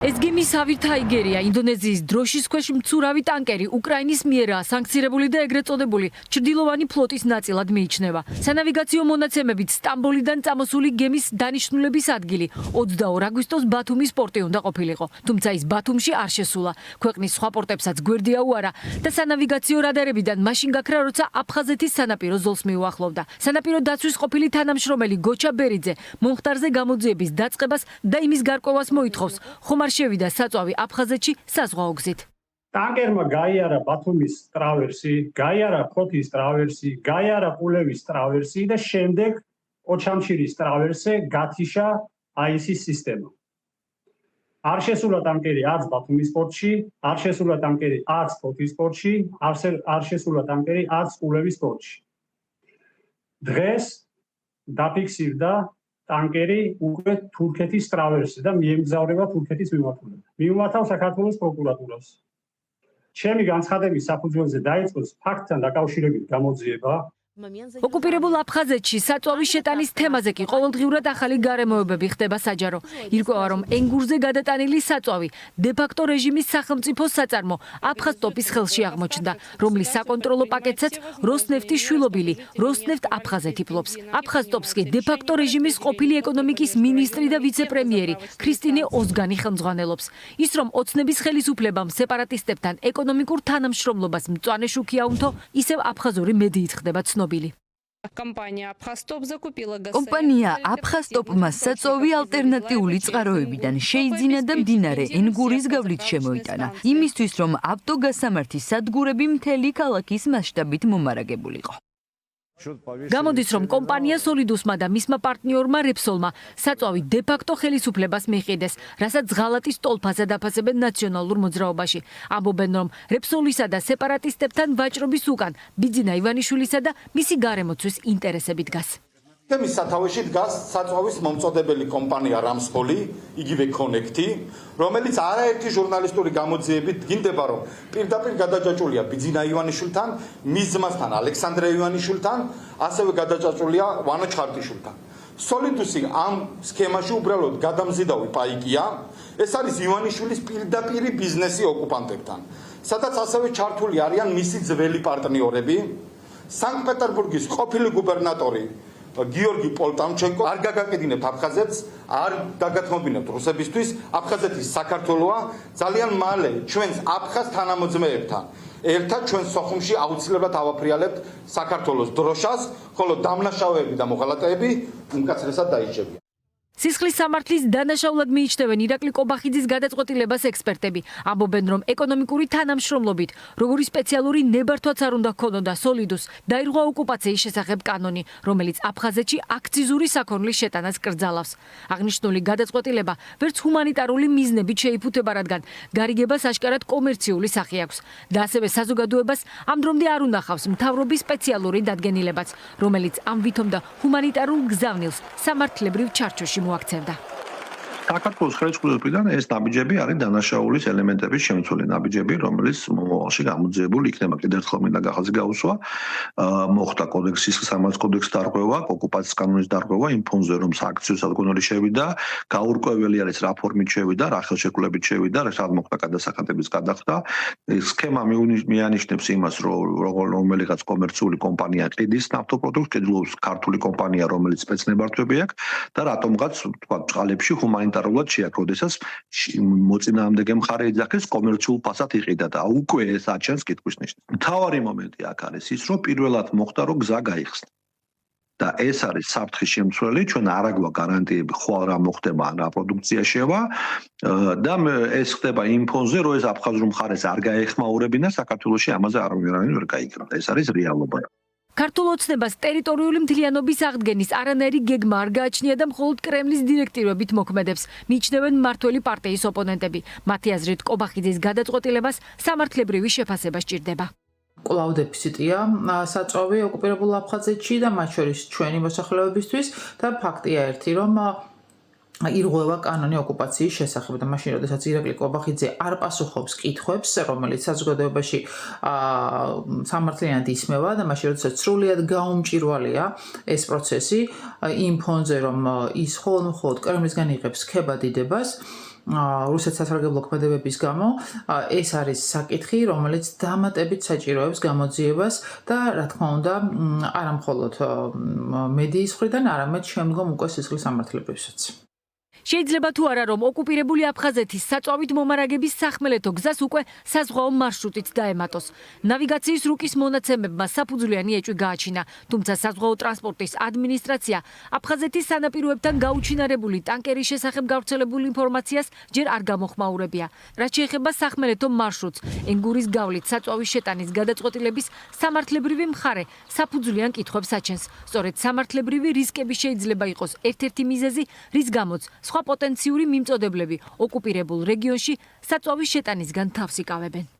ეს გემი სავითაიგერია ინდონეზიის დროშის ქვეშ მცურავი ტანკერი უკრაინის მიერაა სანქცირებული და ეგრეთ წოდებული ჩრდილოვანი ფლოტის ნაწილად მიიჩნევა. სანავიგაციო მონაცემებით სტამბოლიდან წამოსული გემის დანიშნულების ადგილი 22 აგვისტოს ბათუმის პორტი უნდა ყოფილიყო. თუმცა ის ბათუმში არ შესულა. ქვეყნის სხვა პორტებსაც გვერდი აუარა და სანავიგაციო რადარებიდან მაშინ გაქრა, როცა აფხაზეთის სანაპირო ზოლს მიუახლოვდა. სანაპირო დაცვის ყოფილი თანამშრომელი გოჩა ბერიძე მომხდარზე გამოძიების დაწყებას და იმის გარკვევას მოითხოვს. ხომ შევიდა საწვავი აფხაზეთში საზღვაო გზით. ტანკერმა გაიარა ბათუმის ტრავერსი, გაიარა ფოთის ტრავერსი, გაიარა ყულევის ტრავერსი და შემდეგ ოჩამჩირის ტრავერსზე გათიშა აისის სისტემა. არ შესულა ტანკერი არც ბათუმის პორტში, არ შესულა ტანკერი არც ფოთის პორტში, არ შესულა ტანკერი არც ყულევის პორტში. დღეს დაფიქსირდა ტანკერი უკვე თურქეთის ტრავერსზე და მიემგზავრება თურქეთის მიმართულებით. მიუმართავ საქართველოს პროკურატურას. ჩემი განცხადების საფუძველზე დაიწყოს ფაქტთან დაკავშირებით გამოძიება. ოკუპირებულ აფხაზეთში საწვავის შეტანის თემაზე კი ყოველდღიურად ახალი გარემოებები ხდება საჯარო. ირკვევა, რომ ენგურზე გადატანილი საწვავი დე-ფაქტო რეჟიმის სახელმწიფო საწარმო აფხაზტოპის ხელში აღმოჩნდა, რომლის საკონტროლო პაკეტსაც როსნეფტის შვილობილი როსნეფტ აფხაზეთი ფლობს. აფხაზტოპს კი დე-ფაქტო რეჟიმის ყოფილი ეკონომიკის მინისტრი და ვიცე-პრემიერი ქრისტინე ოზგანი ხელმძღვანელობს. ის რომ ოცნების ხელისუფლებამ სეპარატისტებთან ეკონომიკურ თანამშრომლობას მწვანე შუქი აუნთო, ისევ აფხაზური მედიით ხდება ცნობილი. კომპანია აფხაზტოპმა საწვავი ალტერნატიული წყაროებიდან შეიძინა და მდინარე ენგურის გავლით შემოიტანა. იმისთვის, რომ ავტოგასამართის სადგურები მთელი ქალაქის მასშტაბით მომარაგებულიყო. გამოდის, რომ კომპანია სოლიდუსმა და მისმა პარტნიორმა რეპსოლმა საწვავი დე-ფაქტო ხელისუფლებას მიყიდეს, რასაც ღალატის ტოლფასად აფასებენ ნაციონალურ მოძრაობაში. ამბობენ, რომ რეპსოლისა და სეპარატისტებთან ვაჭრობის უკან ბიძინა ივანიშვილისა და მისი გარემოცვის ინტერესები დგას. თემის სათავეში დგას საწვავის მომწოდებელი კომპანია რამსხოლი, იგივე კონექტი, რომელიც არაერთი ჟურნალისტური გამოძიებით გინდება, რომ პირდაპირ გადაჯაჭვულია ბიძინა ივანიშვილთან, მის ძმასთან ალექსანდრე ივანიშვილთან, ასევე გადაჯაჭვულია ვანო ჩხარტიშვილთან. სოლიდუსი ამ სქემაში უბრალოდ გადამზიდავი პაიკია, ეს არის ივანიშვილის პირდაპირი ბიზნესი ოკუპანტებთან, სადაც ასევე ჩართული არიან მისი ძველი პარტნიორები, სანქტ-პეტერბურგის ყოფილი გუბერნატორი გიორგი პოლტამჩენკო. არ გაგაკეთინებთ აფხაზეთს, არ გაგათმობინებთ რუსებისთვის, აფხაზეთის საქართველოა, ძალიან მალე ჩვენს აფხაზ თანამოძმეებთან ერთად ჩვენ სოხუმში აუცილებლად ავაფრიალებთ საქართველოს დროშას, ხოლო დამნაშავეები და მოღალატეები უმკაცრესად დაიჭებიან. სისხლის სამართლის დანაშაულად მიიჩნევენ ირაკლი კობახიძის გადაწყვეტილებას ექსპერტები. ამბობენ, რომ ეკონომიკური თანამშრომლობით, როგორი სპეციალური ნებართვაც არ უნდა ჰქონოდა სოლიდუს, დაირღვა ოკუპაციის შესახებ კანონი, რომელიც აფხაზეთში აქციზური საქონლის შეტანას კრძალავს. აღნიშნული გადაწყვეტილება ვერც ჰუმანიტარული მიზნებით შეიფუთება, რადგან გარიგებას აშკარად კომერციული სახე აქვს. და ასევე საზოგადოებას ამ დრომდე არ უნახავს მთავრობის სპეციალური დადგენილებაც, რომელიც ამ ვითომდა ჰუმანიტარულ გზავნილს სამართლებრივ ჩარჩოში მოაქცევდა. საქართველოს ხელისუფლებიდან ეს ნაბიჯები არის დანაშაულის ელემენტების შემცველი ნაბიჯები, რომელიც მომავალში გამოძიებული იქნება. კიდევ ერთხელ მინდა გახაზი გაუსვა, მოხდა კოდექსის სამართლის კოდექსის დარღვევა, ოკუპაციის კანონის დარღვევა იმ ფონზე, რომ სააქციო სადგომელი შევიდა, გაურკვეველი არის რა ფორმით შევიდა, რა ხელშეკრულებით შევიდა, რა მოხდა გადასახადების გადახდა. სქემა მიანიშნებს იმას, რომ რომელიღაც კომერციული კომპანია ყიდის ნავთობპროდუქტს, ყიდულობს ქართული კომპანია, რომელიც სპეცნებართვები აქვს და რატომღაც თქვა წყალებში ჰუმანიტარულად შეაქ, როდესაც მოწინააღმდეგე მხარე ეძახეს კომერციულ ფასად იყიდა და უკვე ეს აჩენს კითხვის ნიშნებს. მთავარი მომენტი აქ არის ის, რომ პირველად მოხდა, რომ გზა გაიხსნა. და ეს არის საფრთხის შემცვლელი, ჩვენ არ აგვაქვს გარანტიები, ხვალ რა მოხდება, რა პროდუქცია შევა და ეს ხდება იმ ფონზე, რომ ეს აფხაზურ მხარეს არ გაეხმაურებინა საქართველოში ამაზე არავინ ვერ გაიგებდა. ეს არის რეალობა. ქართულ ოცნებას ტერიტორიული მთლიანობის აღდგენის არანაირი გეგმა არ გააჩნია და მხოლოდ კრემლის დირექტივებით მოქმედებს, მიიჩნევენ მმართველი პარტიის ოპონენტები. მათი აზრით, კობახიძის გადაწყვეტილებას სამართლებრივი შეფასება სჭირდება. კვლავ დეფიციტია საწვავი ოკუპირებულ აფხაზეთში და მათ შორის ჩვენი მოსახლეობისთვის და ფაქტია ერთი, რომ ირღვევა კანონი ოკუპაციის შესახებ და მაშინ როდესაც ირაკლი კობახიძე არ პასუხობს კითხვებს, რომელიც საზოგადოებაში სამართლიანად ისმევა და მაშინ როდესაც სრულიად გაუმჭირვალეა ეს პროცესი იმ ფონზე, რომ ის მხოლოდ კრემლისგან იღებს ქებადიდებას რუსეთის სასარგებლო ქმედებების გამო ეს არის საკითხი, რომელიც დამატებით საჭიროებს გამოძიებას და რა თქმა უნდა, არა მხოლოდ მედიის მხრიდან, არამედ შემდგომ უკვე სისხლის სამართლებრივსაც. შეიძლება თუ არა რომ ოკუპირებული აფხაზეთის საწვავით მომარაგების სახმელეთო გზას უკვე საზღვაო მარშრუტით დაემატოს. ნავიგაციის რუკის მონაცემებმა საფუძვლიანი ეჭვი გააჩინა, თუმცა საზღვაო ტრანსპორტის ადმინისტრაცია აფხაზეთის სანაპიროებთან გაუჩინარებული ტანკერის შესახებ გავრცელებულ ინფორმაციას ჯერ არ გამოხმაურებია. რაც შეეხება სახმელეთო მარშრუტს, ენგურის გავლით საწვავის შეტანის გადაწყვეტილების სამართლებრივი მხარე საფუძვლიან კითხვებს აჩენს. სწორედ სამართლებრივი რისკები შეიძლება იყოს ერთ-ერთი მიზეზი, რის გამოც სხვა პოტენციური მიმწოდებლები ოკუპირებულ რეგიონში საწვავის შეტანისგან თავს იკავებენ.